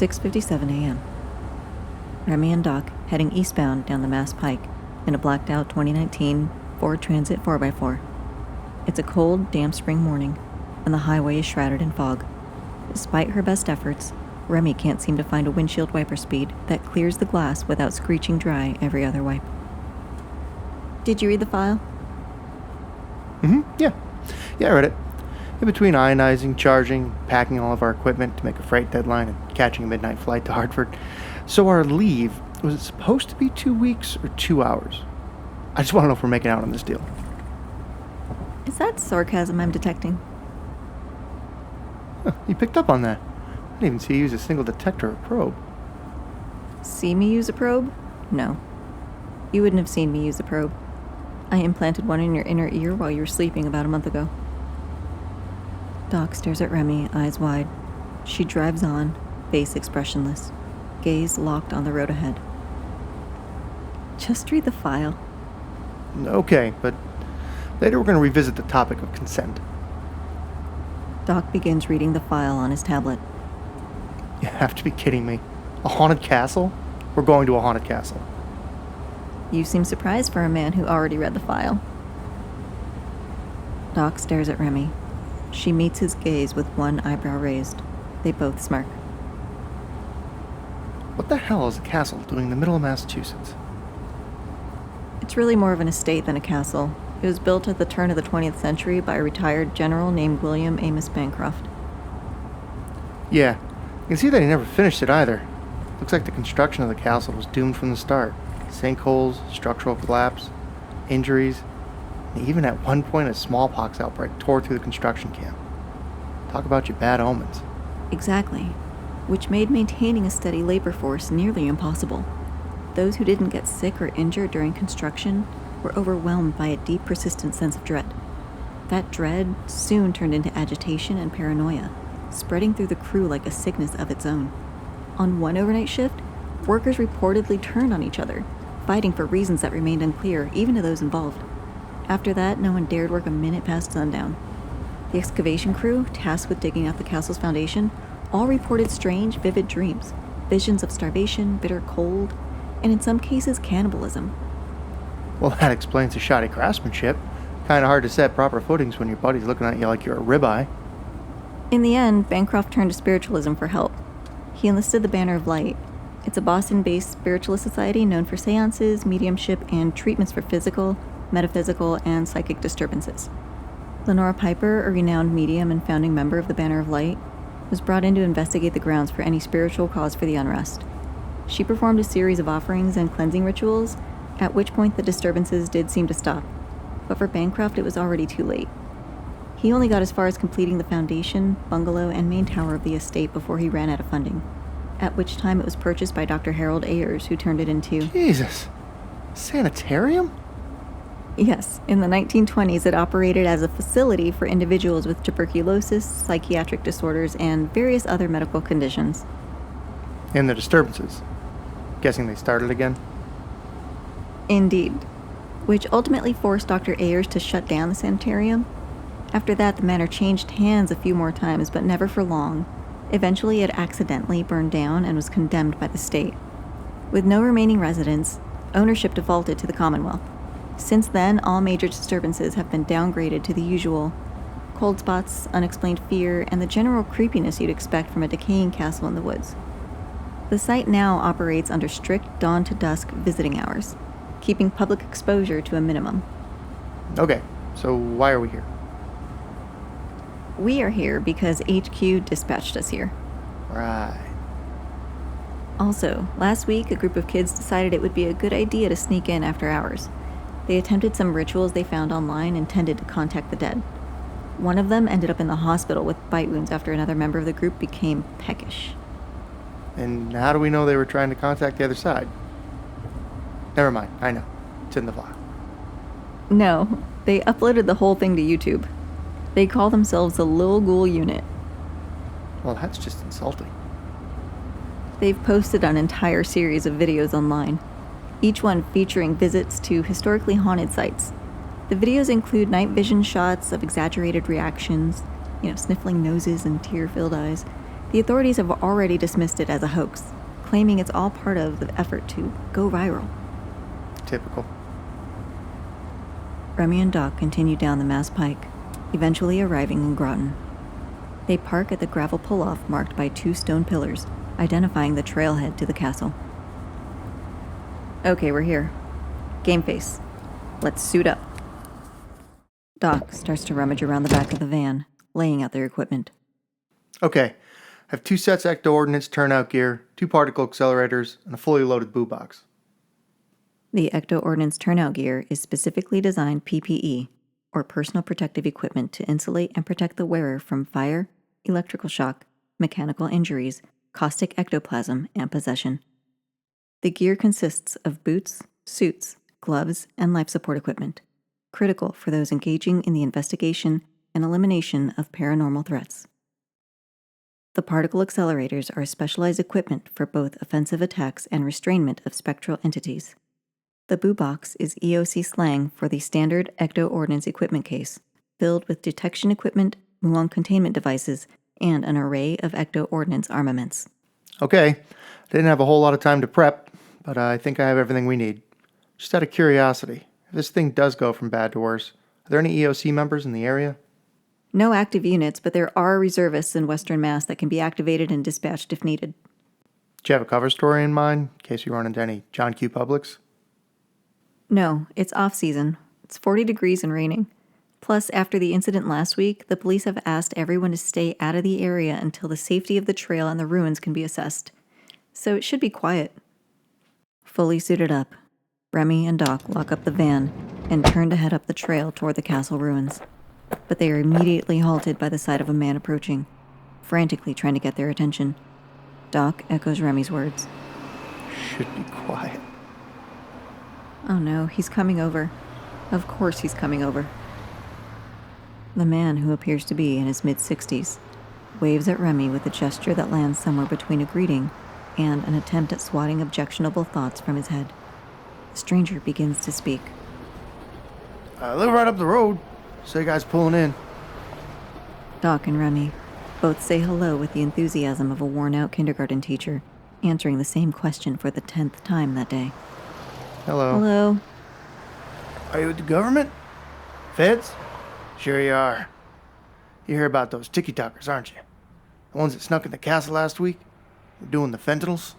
6:57 a.m. Remy and Doc heading eastbound down the Mass Pike in a blacked-out 2019 Ford Transit 4x4. It's a cold, damp spring morning, and the highway is shrouded in fog. Despite her best efforts, Remy can't seem to find a windshield wiper speed that clears the glass without screeching dry every other wipe. Did you read the file? Yeah, I read it. In between ionizing, charging, packing all of our equipment to make a freight deadline, and catching a midnight flight to Hartford. So our leave, was it supposed to be 2 weeks or 2 hours? I just want to know if we're making out on this deal. Is that sarcasm I'm detecting? Huh, you picked up on that. I didn't even see you use a single detector or probe. See me use a probe? No. You wouldn't have seen me use a probe. I implanted one in your inner ear while you were sleeping about a month ago. Doc stares at Remy, eyes wide. She drives on, face expressionless, gaze locked on the road ahead. Just read the file. Okay, but later we're going to revisit the topic of consent. Doc begins reading the file on his tablet. You have to be kidding me. A haunted castle? We're going to a haunted castle. You seem surprised for a man who already read the file. Doc stares at Remy. She meets his gaze with one eyebrow raised. They both smirk. What the hell is a castle doing in the middle of Massachusetts? It's really more of an estate than a castle. It was built at the turn of the 20th century by a retired general named William Amos Bancroft. Yeah, you can see that he never finished it either. Looks like the construction of the castle was doomed from the start. Sinkholes, structural collapse, injuries, and even at one point a smallpox outbreak tore through the construction camp. Talk about your bad omens. Exactly, which made maintaining a steady labor force nearly impossible. Those who didn't get sick or injured during construction were overwhelmed by a deep, persistent sense of dread. That dread soon turned into agitation and paranoia, spreading through the crew like a sickness of its own. On one overnight shift, workers reportedly turned on each other, fighting for reasons that remained unclear, even to those involved. After that, no one dared work a minute past sundown. The excavation crew, tasked with digging out the castle's foundation, all reported strange, vivid dreams, visions of starvation, bitter cold, and in some cases, cannibalism. Well, that explains the shoddy craftsmanship. Kinda hard to set proper footings when your buddy's looking at you like you're a ribeye. In the end, Bancroft turned to spiritualism for help. He enlisted the Banner of Light. It's a Boston-based spiritualist society known for seances, mediumship, and treatments for physical, metaphysical, and psychic disturbances. Lenora Piper, a renowned medium and founding member of the Banner of Light, was brought in to investigate the grounds for any spiritual cause for the unrest. She performed a series of offerings and cleansing rituals, at which point the disturbances did seem to stop. But for Bancroft, it was already too late. He only got as far as completing the foundation, bungalow, and main tower of the estate before he ran out of funding, at which time it was purchased by Dr. Harold Ayers, who turned it into... Jesus! Sanitarium? Yes, in the 1920s it operated as a facility for individuals with tuberculosis, psychiatric disorders, and various other medical conditions. And the disturbances. Guessing they started again? Indeed. Which ultimately forced Dr. Ayers to shut down the sanitarium. After that, the manor changed hands a few more times, but never for long. Eventually, it accidentally burned down and was condemned by the state. With no remaining residents, ownership defaulted to the Commonwealth. Since then, all major disturbances have been downgraded to the usual cold spots, unexplained fear, and the general creepiness you'd expect from a decaying castle in the woods. The site now operates under strict dawn-to-dusk visiting hours, keeping public exposure to a minimum. Okay, so why are we here? We are here because HQ dispatched us here. Right. Also, last week, a group of kids decided it would be a good idea to sneak in after hours. They attempted some rituals they found online intended to contact the dead. One of them ended up in the hospital with bite wounds after another member of the group became peckish. And how do we know they were trying to contact the other side? Never mind, I know. It's in the file. No, they uploaded the whole thing to YouTube. They call themselves the Lil Ghoul Unit. Well, that's just insulting. They've posted an entire series of videos online, each one featuring visits to historically haunted sites. The videos include night vision shots of exaggerated reactions, sniffling noses and tear-filled eyes, The authorities have already dismissed it as a hoax, claiming it's all part of the effort to go viral. Typical. Remy and Doc continue down the Mass Pike, eventually arriving in Groton. They park at the gravel pull-off marked by 2 stone pillars, identifying the trailhead to the castle. Okay, we're here. Game face. Let's suit up. Doc starts to rummage around the back of the van, laying out their equipment. Okay. I have 2 sets of Ecto Ordnance turnout gear, 2 particle accelerators, and a fully loaded boo box. The Ecto Ordnance turnout gear is specifically designed PPE, or personal protective equipment, to insulate and protect the wearer from fire, electrical shock, mechanical injuries, caustic ectoplasm, and possession. The gear consists of boots, suits, gloves, and life support equipment, critical for those engaging in the investigation and elimination of paranormal threats. The particle accelerators are specialized equipment for both offensive attacks and restrainment of spectral entities. The boo box is EOC slang for the standard Ecto Ordnance equipment case, filled with detection equipment, muon containment devices, and an array of Ecto Ordnance armaments. Okay. I didn't have a whole lot of time to prep, but I think I have everything we need. Just out of curiosity, if this thing does go from bad to worse, are there any EOC members in the area? No active units, but there are reservists in Western Mass that can be activated and dispatched if needed. Do you have a cover story in mind, in case you run into any John Q. Publics? No, it's off-season. It's 40 degrees and raining. Plus, after the incident last week, the police have asked everyone to stay out of the area until the safety of the trail and the ruins can be assessed. So it should be quiet. Fully suited up, Remy and Doc lock up the van and turn to head up the trail toward the castle ruins. But they are immediately halted by the sight of a man approaching, frantically trying to get their attention. Doc echoes Remy's words. Should be quiet. Oh no, he's coming over. Of course he's coming over. The man, who appears to be in his mid-60s, waves at Remy with a gesture that lands somewhere between a greeting and an attempt at swatting objectionable thoughts from his head. The stranger begins to speak. I live right up the road. So you guys pulling in. Doc and Remy both say hello with the enthusiasm of a worn-out kindergarten teacher, answering the same question for the 10th time that day. Hello. Hello. Are you with the government? Feds? Sure you are. You hear about those tiki-talkers, aren't you? The ones that snuck in the castle last week? They're doing the fentanyls?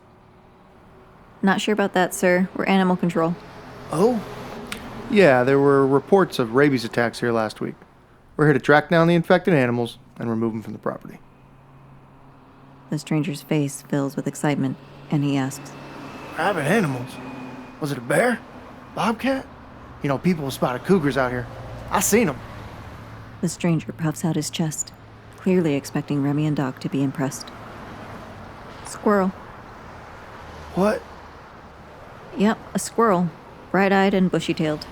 Not sure about that, sir. We're animal control. Oh? Yeah, there were reports of rabies attacks here last week. We're here to track down the infected animals and remove them from the property. The stranger's face fills with excitement, and he asks, Rabid animals? Was it a bear? Bobcat? You know, people have spotted cougars out here. I seen them. The stranger puffs out his chest, clearly expecting Remy and Doc to be impressed. Squirrel. What? Yep, a squirrel. Bright-eyed and bushy-tailed.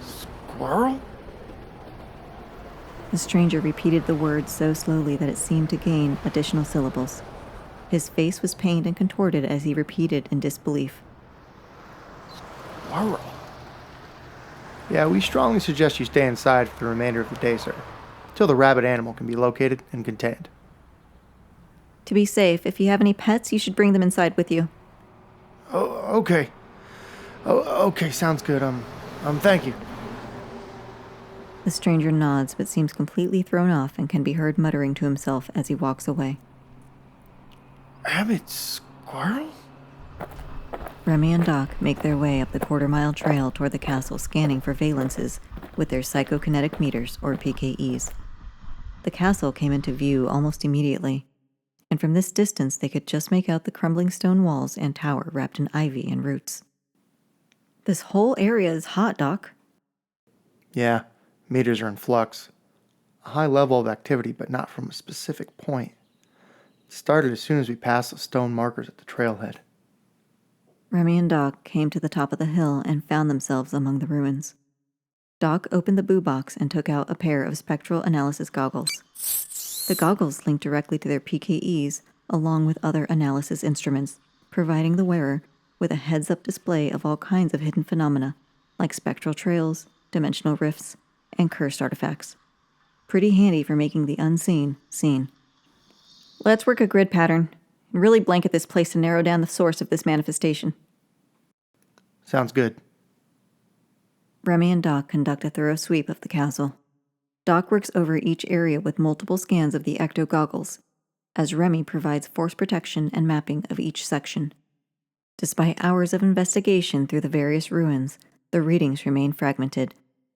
Squirrel? The stranger repeated the words so slowly that it seemed to gain additional syllables. His face was pained and contorted as he repeated in disbelief. Squirrel? Yeah, we strongly suggest you stay inside for the remainder of the day, sir, till the rabid animal can be located and contained. To be safe, if you have any pets, you should bring them inside with you. Oh, okay. Oh, okay, sounds good. Thank you. The stranger nods but seems completely thrown off and can be heard muttering to himself as he walks away. Rabid squirrel? Remy and Doc make their way up the quarter-mile trail toward the castle, scanning for valences with their psychokinetic meters, or PKEs. The castle came into view almost immediately, and from this distance they could just make out the crumbling stone walls and tower wrapped in ivy and roots. This whole area is hot, Doc. Yeah, meters are in flux. A high level of activity, but not from a specific point. It started as soon as we passed the stone markers at the trailhead. Remy and Doc came to the top of the hill and found themselves among the ruins. Doc opened the boo box and took out a pair of spectral analysis goggles. The goggles linked directly to their PKEs, along with other analysis instruments, providing the wearer with a heads-up display of all kinds of hidden phenomena, like spectral trails, dimensional rifts, and cursed artifacts. Pretty handy for making the unseen seen. Let's work a grid pattern and really blanket this place to narrow down the source of this manifestation. Sounds good. Remy and Doc conduct a thorough sweep of the castle. Doc works over each area with multiple scans of the ecto goggles, as Remy provides force protection and mapping of each section. Despite hours of investigation through the various ruins, the readings remain fragmented,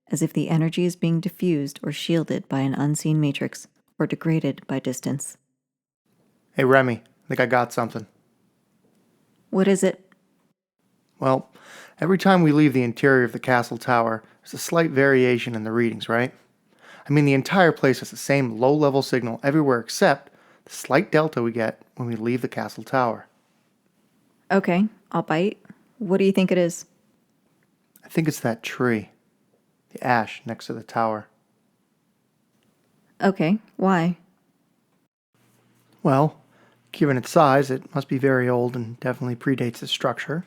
as if the energy is being diffused or shielded by an unseen matrix, or degraded by distance. Hey, Remy, I think I got something. What is it? Well, every time we leave the interior of the castle tower, there's a slight variation in the readings, right? I mean, the entire place has the same low-level signal everywhere except the slight delta we get when we leave the castle tower. Okay, I'll bite. What do you think it is? I think it's that tree. The ash next to the tower. Okay, why? Well, given its size, it must be very old and definitely predates the structure,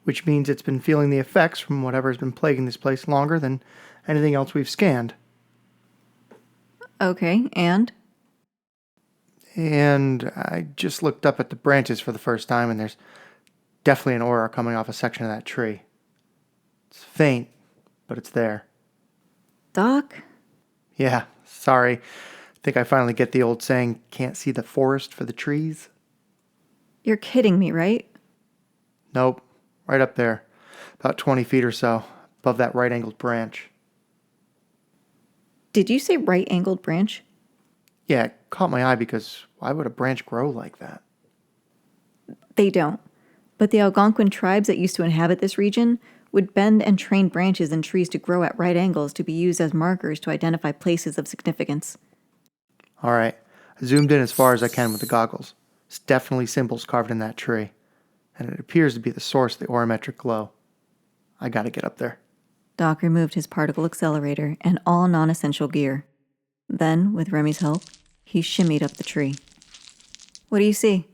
which means it's been feeling the effects from whatever has been plaguing this place longer than anything else we've scanned. Okay, and? And I just looked up at the branches for the first time, and there's definitely an aura coming off a section of that tree. It's faint, but it's there. Doc? Yeah, sorry. Think I finally get the old saying, can't see the forest for the trees? You're kidding me, right? Nope, right up there. About 20 feet or so, above that right-angled branch. Did you say right-angled branch? Yeah, it caught my eye because why would a branch grow like that? They don't. But the Algonquin tribes that used to inhabit this region would bend and train branches and trees to grow at right angles to be used as markers to identify places of significance. All right, I zoomed in as far as I can with the goggles. It's definitely symbols carved in that tree, and it appears to be the source of the aurametric glow. I gotta get up there. Doc removed his particle accelerator and all non-essential gear. Then, with Remy's help, he shimmied up the tree. What do you see?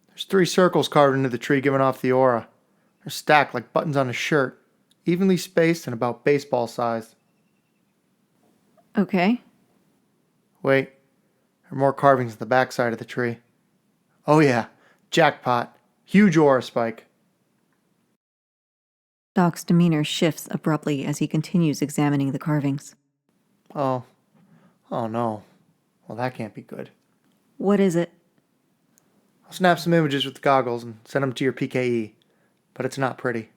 There's 3 circles carved into the tree giving off the aura. They're stacked like buttons on a shirt, evenly spaced and about baseball sized. Okay. Wait, there are more carvings at the backside of the tree. Oh yeah, jackpot. Huge aura spike. Doc's demeanor shifts abruptly as he continues examining the carvings. Oh no. Well, that can't be good. What is it? I'll snap some images with the goggles and send them to your PKE, but it's not pretty.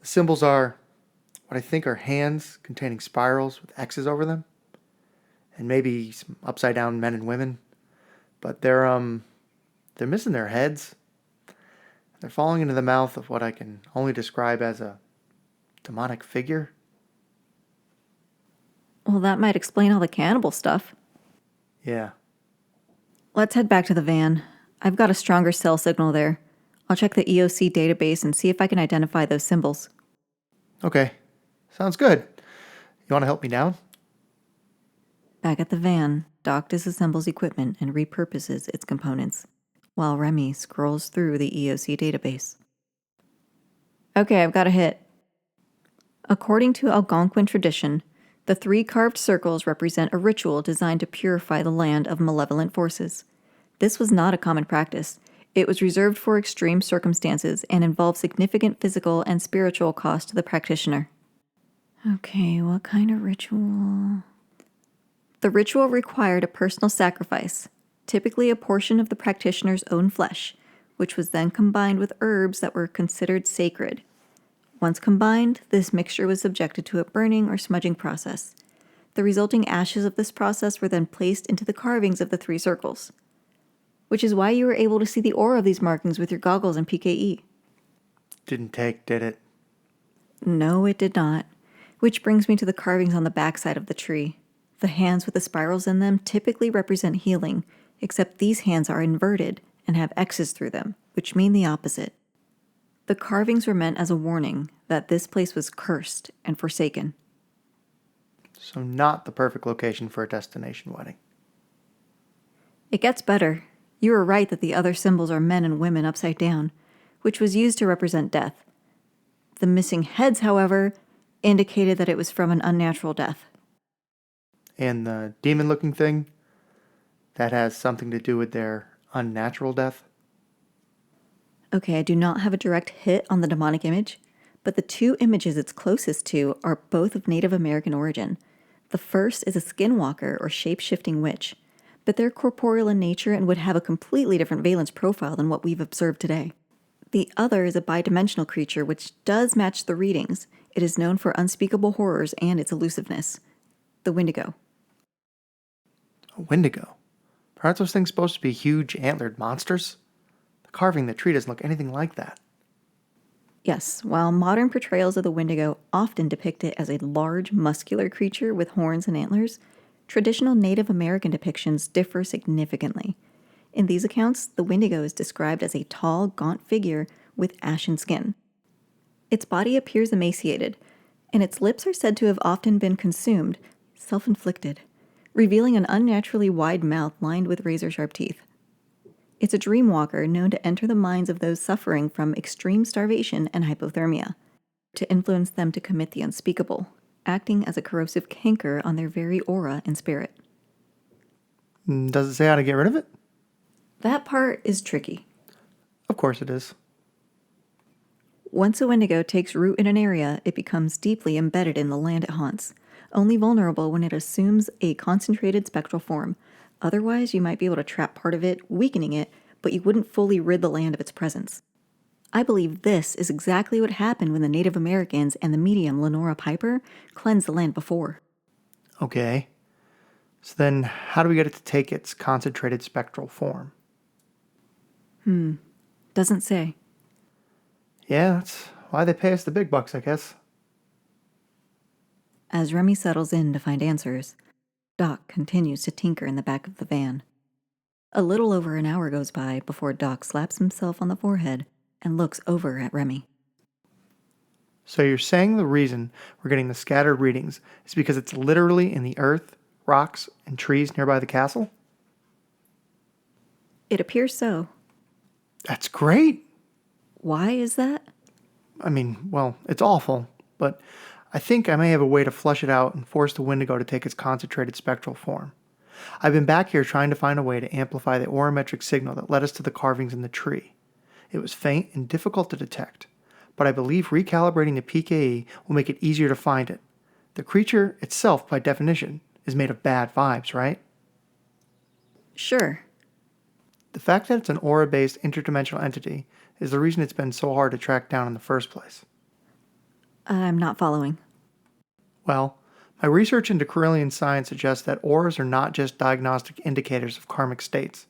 The symbols are what I think are hands containing spirals with X's over them, and maybe some upside down men and women, but they're missing their heads. They're falling into the mouth of what I can only describe as a demonic figure. Well, that might explain all the cannibal stuff. Yeah. Let's head back to the van. I've got a stronger cell signal there. I'll check the EOC database and see if I can identify those symbols. Okay. Sounds good. You want to help me down? Back at the van, Doc disassembles equipment and repurposes its components, while Remy scrolls through the EOC database. Okay, I've got a hit. According to Algonquin tradition, the 3 carved circles represent a ritual designed to purify the land of malevolent forces. This was not a common practice. It was reserved for extreme circumstances and involved significant physical and spiritual cost to the practitioner. Okay, what kind of ritual? The ritual required a personal sacrifice, typically a portion of the practitioner's own flesh, which was then combined with herbs that were considered sacred. Once combined, this mixture was subjected to a burning or smudging process. The resulting ashes of this process were then placed into the carvings of the 3 circles, which is why you were able to see the aura of these markings with your goggles and PKE. Didn't take, did it? No, it did not. Which brings me to the carvings on the backside of the tree. The hands with the spirals in them typically represent healing, except these hands are inverted and have X's through them, which mean the opposite. The carvings were meant as a warning that this place was cursed and forsaken. So not the perfect location for a destination wedding. It gets better. You were right that the other symbols are men and women upside down, which was used to represent death. The missing heads, however, indicated that it was from an unnatural death. And the demon-looking thing? That has something to do with their unnatural death? Okay, I do not have a direct hit on the demonic image, but the two images it's closest to are both of Native American origin. The first is a skinwalker or shape-shifting witch, but they're corporeal in nature and would have a completely different valence profile than what we've observed today. The other is a bidimensional creature which does match the readings. It is known for unspeakable horrors and its elusiveness. The Wendigo. A Wendigo? Aren't those things supposed to be huge antlered monsters? The carving in the tree doesn't look anything like that. Yes, while modern portrayals of the Wendigo often depict it as a large, muscular creature with horns and antlers, traditional Native American depictions differ significantly. In these accounts, the Wendigo is described as a tall, gaunt figure with ashen skin. Its body appears emaciated, and its lips are said to have often been consumed, self-inflicted, revealing an unnaturally wide mouth lined with razor-sharp teeth. It's a dream walker known to enter the minds of those suffering from extreme starvation and hypothermia, to influence them to commit the unspeakable, acting as a corrosive canker on their very aura and spirit. Does it say how to get rid of it? That part is tricky. Of course it is. Once a Wendigo takes root in an area, it becomes deeply embedded in the land it haunts, only vulnerable when it assumes a concentrated spectral form. Otherwise, you might be able to trap part of it, weakening it, but you wouldn't fully rid the land of its presence. I believe this is exactly what happened when the Native Americans and the medium Lenora Piper cleansed the land before. Okay. So then, how do we get it to take its concentrated spectral form? Doesn't say. Yeah, that's why they pay us the big bucks, I guess. As Remy settles in to find answers, Doc continues to tinker in the back of the van. A little over an hour goes by before Doc slaps himself on the forehead and looks over at Remy. So you're saying the reason we're getting the scattered readings is because it's literally in the earth, rocks, and trees nearby the castle? It appears so. That's great! Why is that? I mean, well, it's awful, but I think I may have a way to flush it out and force the Wendigo to take its concentrated spectral form. I've been back here trying to find a way to amplify the aurametric signal that led us to the carvings in the tree. It was faint and difficult to detect, but I believe recalibrating the PKE will make it easier to find it. The creature itself, by definition, is made of bad vibes, right? Sure. The fact that it's an aura-based interdimensional entity is the reason it's been so hard to track down in the first place. I'm not following. Well, my research into Corellian science suggests that auras are not just diagnostic indicators of karmic states.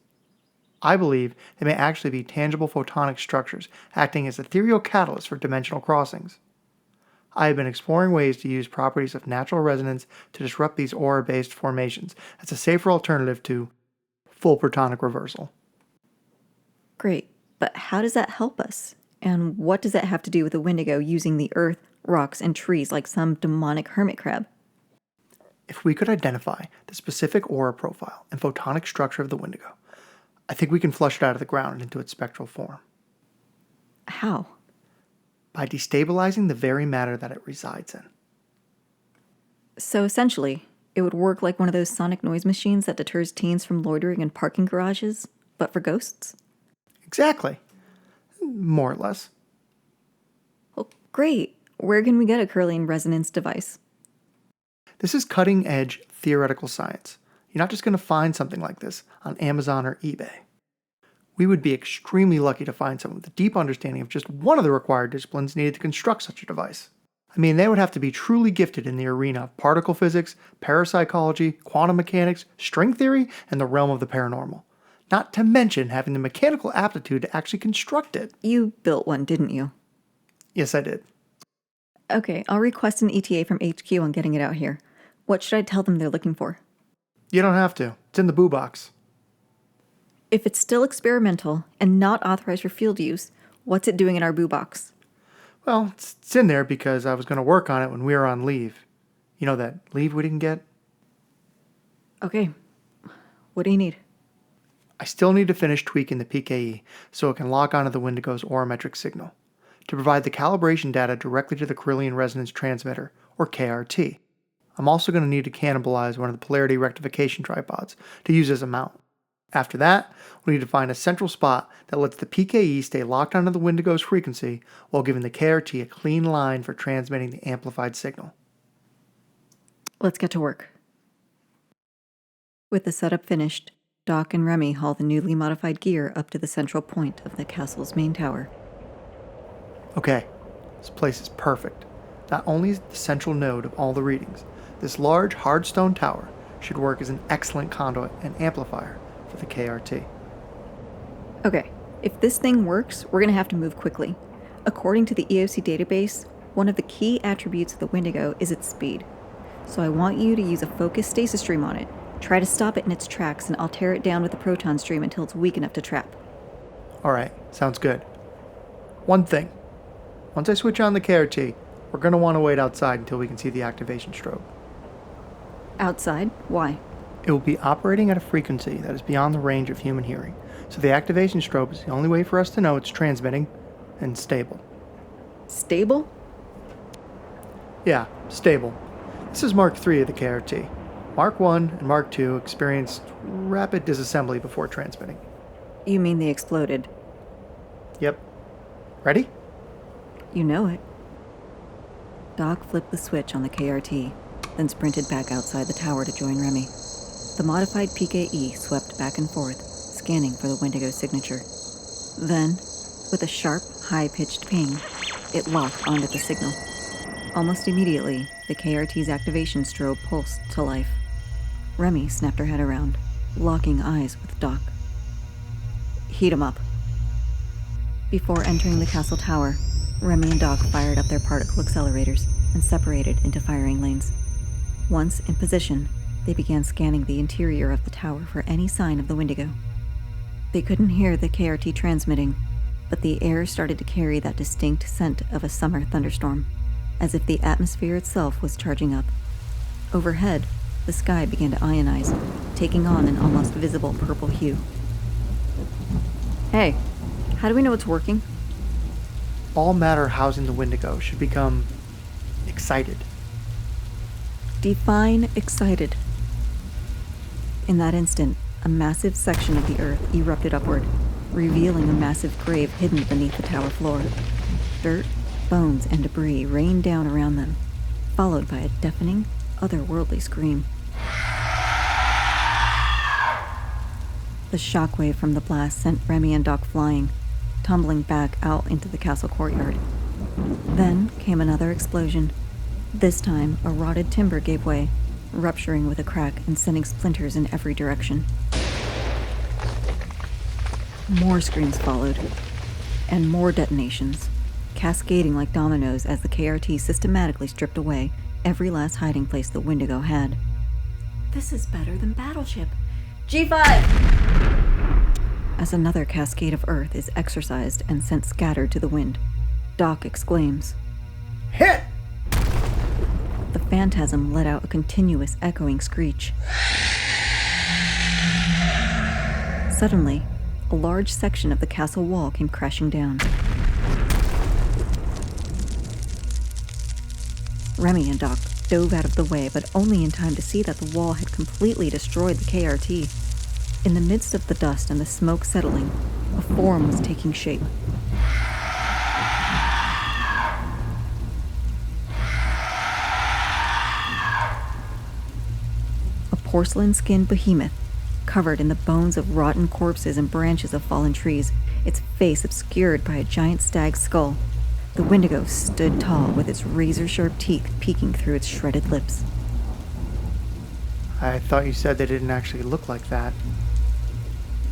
I believe they may actually be tangible photonic structures acting as ethereal catalysts for dimensional crossings. I have been exploring ways to use properties of natural resonance to disrupt these aura-based formations as a safer alternative to full protonic reversal. Great, but how does that help us? And what does that have to do with the Wendigo using the earth, rocks, and trees like some demonic hermit crab? If we could identify the specific aura profile and photonic structure of the Wendigo, I think we can flush it out of the ground and into its spectral form. How? By destabilizing the very matter that it resides in. So essentially, it would work like one of those sonic noise machines that deters teens from loitering in parking garages, but for ghosts? Exactly. More or less. Well, great. Where can we get a Corellian resonance device? This is cutting-edge theoretical science. You're not just going to find something like this on Amazon or eBay. We would be extremely lucky to find someone with a deep understanding of just one of the required disciplines needed to construct such a device. I mean, they would have to be truly gifted in the arena of particle physics, parapsychology, quantum mechanics, string theory, and the realm of the paranormal. Not to mention having the mechanical aptitude to actually construct it. You built one, didn't you? Yes, I did. Okay, I'll request an ETA from HQ on getting it out here. What should I tell them they're looking for? You don't have to. It's in the boo box. If it's still experimental and not authorized for field use, what's it doing in our boo box? Well, it's in there because I was going to work on it when we were on leave. You know that leave we didn't get? Okay. What do you need? I still need to finish tweaking the PKE so it can lock onto the Wendigo's aurametric signal to provide the calibration data directly to the Corellian Resonance Transmitter, or KRT. I'm also going to need to cannibalize one of the polarity rectification tripods to use as a mount. After that, we need to find a central spot that lets the PKE stay locked onto the Wendigo's frequency while giving the KRT a clean line for transmitting the amplified signal. Let's get to work. With the setup finished, Doc and Remy haul the newly modified gear up to the central point of the castle's main tower. Okay, this place is perfect. Not only is it the central node of all the readings, this large hard stone tower should work as an excellent conduit and amplifier for the KRT. Okay, if this thing works, we're going to have to move quickly. According to the EOC database, one of the key attributes of the Wendigo is its speed. So I want you to use a focused stasis stream on it. Try to stop it in its tracks, and I'll tear it down with a proton stream until it's weak enough to trap. Alright, sounds good. One thing. Once I switch on the KRT, we're going to want to wait outside until we can see the activation strobe. Outside? Why? It will be operating at a frequency that is beyond the range of human hearing, so the activation strobe is the only way for us to know it's transmitting and stable. Stable? Yeah, stable. This is Mark III of the KRT. Mark I and Mark II experienced rapid disassembly before transmitting. You mean they exploded? Yep. Ready? You know it. Doc flipped the switch on the KRT, then sprinted back outside the tower to join Remy. The modified PKE swept back and forth, scanning for the Wendigo signature. Then, with a sharp, high-pitched ping, it locked onto the signal. Almost immediately, the KRT's activation strobe pulsed to life. Remy snapped her head around, locking eyes with Doc. Heat 'em up. Before entering the castle tower, Remy and Doc fired up their particle accelerators and separated into firing lanes. Once in position, they began scanning the interior of the tower for any sign of the Wendigo. They couldn't hear the KRT transmitting, but the air started to carry that distinct scent of a summer thunderstorm, as if the atmosphere itself was charging up. Overhead, the sky began to ionize, taking on an almost visible purple hue. Hey, how do we know it's working? All matter housing the Wendigo should become excited. Define excited. In that instant, a massive section of the earth erupted upward, revealing a massive grave hidden beneath the tower floor. Dirt, bones, and debris rained down around them, followed by a deafening, otherworldly scream. The shockwave from the blast sent Remy and Doc flying, tumbling back out into the castle courtyard. Then came another explosion. This time, a rotted timber gave way, rupturing with a crack and sending splinters in every direction. More screams followed, and more detonations, cascading like dominoes as the KRT systematically stripped away every last hiding place the Wendigo had. This is better than Battleship. G5! As another cascade of earth is exorcised and sent scattered to the wind, Doc exclaims, Hit! The phantasm let out a continuous echoing screech. Suddenly, a large section of the castle wall came crashing down. Remy and Doc dove out of the way, but only in time to see that the wall had completely destroyed the KRT. In the midst of the dust and the smoke settling, a form was taking shape. A porcelain-skinned behemoth, covered in the bones of rotten corpses and branches of fallen trees, its face obscured by a giant stag's skull. The Wendigo stood tall with its razor-sharp teeth peeking through its shredded lips. I thought you said they didn't actually look like that.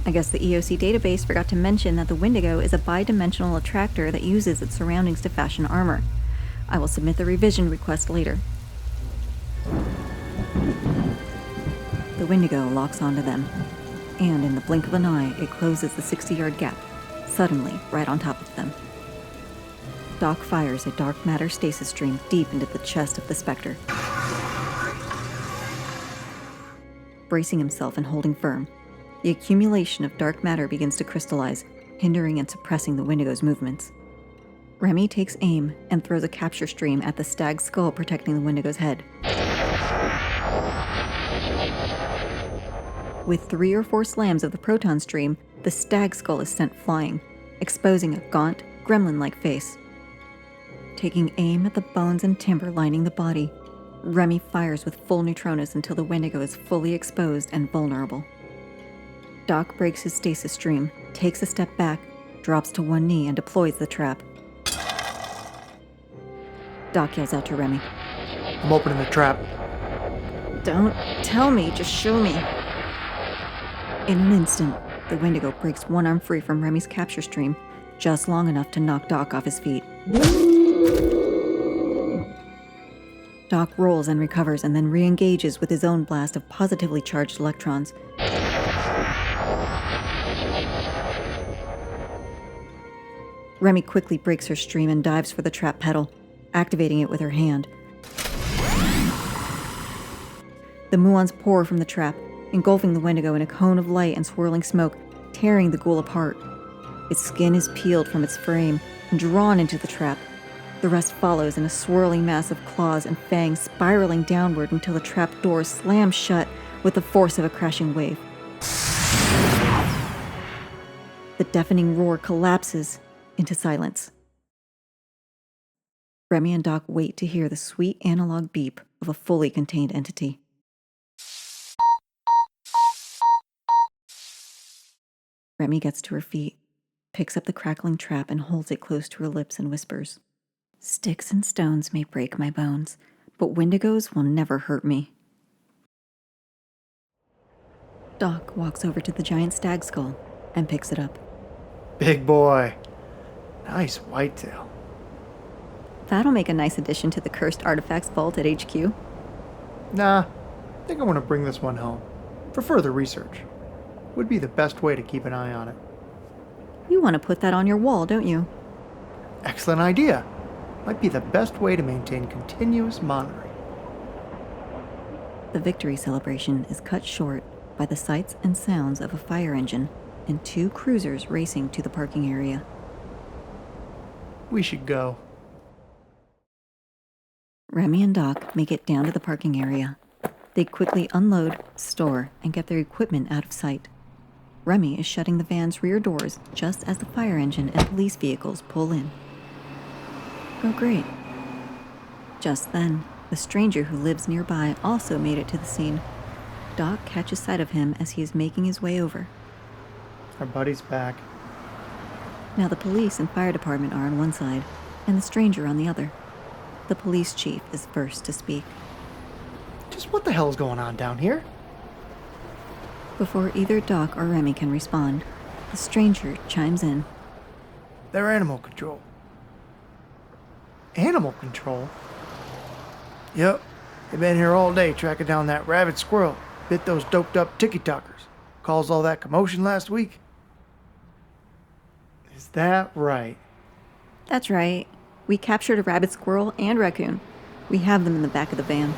I guess the EOC database forgot to mention that the Wendigo is a bidimensional attractor that uses its surroundings to fashion armor. I will submit the revision request later. The Wendigo locks onto them, and in the blink of an eye, it closes the 60-yard gap, suddenly right on top of them. Doc fires a dark matter stasis stream deep into the chest of the specter. Bracing himself and holding firm, the accumulation of dark matter begins to crystallize, hindering and suppressing the Wendigo's movements. Remy takes aim and throws a capture stream at the stag's skull protecting the Wendigo's head. With 3 or 4 slams of the proton stream, the stag skull is sent flying, exposing a gaunt, gremlin-like face. Taking aim at the bones and timber lining the body, Remy fires with full neutronis until the Wendigo is fully exposed and vulnerable. Doc breaks his stasis stream, takes a step back, drops to one knee and deploys the trap. Doc yells out to Remy. I'm opening the trap. Don't tell me, just show me. In an instant, the Wendigo breaks one arm free from Remy's capture stream, just long enough to knock Doc off his feet. Doc rolls and recovers and then re-engages with his own blast of positively charged electrons. Remy quickly breaks her stream and dives for the trap pedal, activating it with her hand. The muons pour from the trap, engulfing the Wendigo in a cone of light and swirling smoke, tearing the ghoul apart. Its skin is peeled from its frame and drawn into the trap. The rest follows in a swirling mass of claws and fangs spiraling downward until the trap door slams shut with the force of a crashing wave. The deafening roar collapses into silence. Remy and Doc wait to hear the sweet analog beep of a fully contained entity. Remy gets to her feet, picks up the crackling trap and holds it close to her lips and whispers, "Sticks and stones may break my bones, but Wendigos will never hurt me." Doc walks over to the giant stag skull and picks it up. Big boy. Nice whitetail. That'll make a nice addition to the cursed artifacts vault at HQ. Nah, I think I want to bring this one home. For further research. Would be the best way to keep an eye on it. You want to put that on your wall, don't you? Excellent idea. Might be the best way to maintain continuous monitoring. The victory celebration is cut short by the sights and sounds of a fire engine and 2 cruisers racing to the parking area. We should go. Remy and Doc make it down to the parking area. They quickly unload, store, and get their equipment out of sight. Remy is shutting the van's rear doors just as the fire engine and police vehicles pull in. Oh, great. Just then, the stranger who lives nearby also made it to the scene. Doc catches sight of him as he is making his way over. Our buddy's back. Now the police and fire department are on one side, and the stranger on the other. The police chief is first to speak. Just what the hell's going on down here? Before either Doc or Remy can respond, the stranger chimes in. They're animal control. Animal control? Yep. They've been here all day tracking down that rabid squirrel. Bit those doped up tiki-talkers. Caused all that commotion last week. Is that right? That's right. We captured a rabbit squirrel and raccoon. We have them in the back of the van.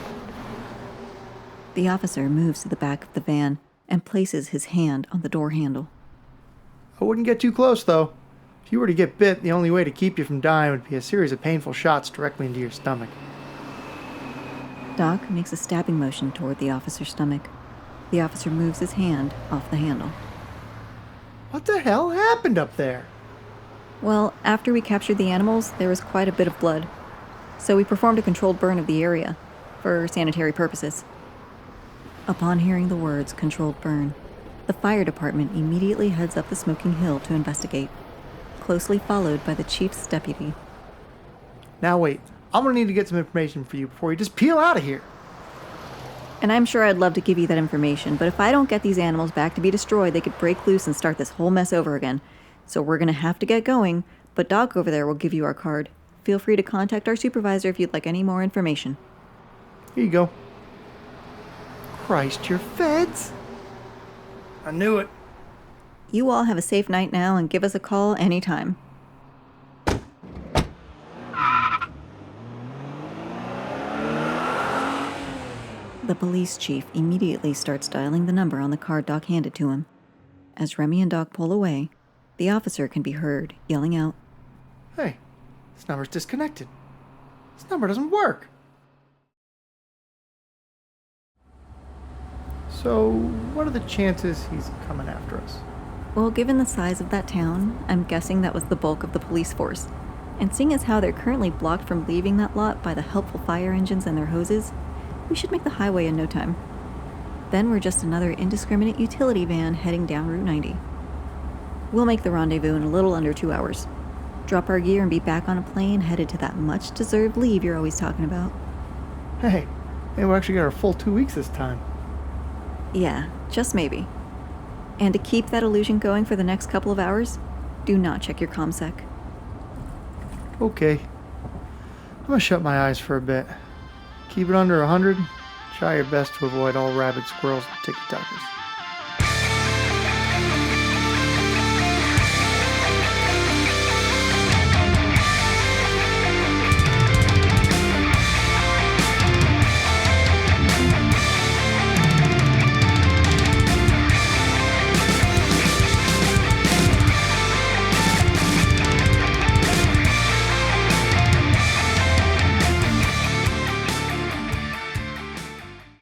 The officer moves to the back of the van and places his hand on the door handle. I wouldn't get too close, though. If you were to get bit, the only way to keep you from dying would be a series of painful shots directly into your stomach. Doc makes a stabbing motion toward the officer's stomach. The officer moves his hand off the handle. What the hell happened up there? Well, after we captured the animals, there was quite a bit of blood. So we performed a controlled burn of the area, for sanitary purposes. Upon hearing the words controlled burn, the fire department immediately heads up the smoking hill to investigate, closely followed by the chief's deputy. Now wait, I'm gonna need to get some information for you before you just peel out of here. And I'm sure I'd love to give you that information, but if I don't get these animals back to be destroyed, they could break loose and start this whole mess over again. So we're gonna have to get going, but Doc over there will give you our card. Feel free to contact our supervisor if you'd like any more information. Here you go. Christ, your feds? I knew it. You all have a safe night now and give us a call anytime. The police chief immediately starts dialing the number on the card Doc handed to him. As Remy and Doc pull away, the officer can be heard yelling out, Hey, this number's disconnected. This number doesn't work. So, what are the chances he's coming after us? Well, given the size of that town, I'm guessing that was the bulk of the police force. And seeing as how they're currently blocked from leaving that lot by the helpful fire engines and their hoses, we should make the highway in no time. Then we're just another indiscriminate utility van heading down Route 90. We'll make the rendezvous in a little under 2 hours. Drop our gear and be back on a plane headed to that much-deserved leave you're always talking about. Hey, maybe we'll actually get our full 2 weeks this time. Yeah, just maybe. And to keep that illusion going for the next couple of hours, do not check your commsec. Okay. I'm gonna shut my eyes for a bit. Keep it under 100. Try your best to avoid all rabid squirrels and ticky-tackers.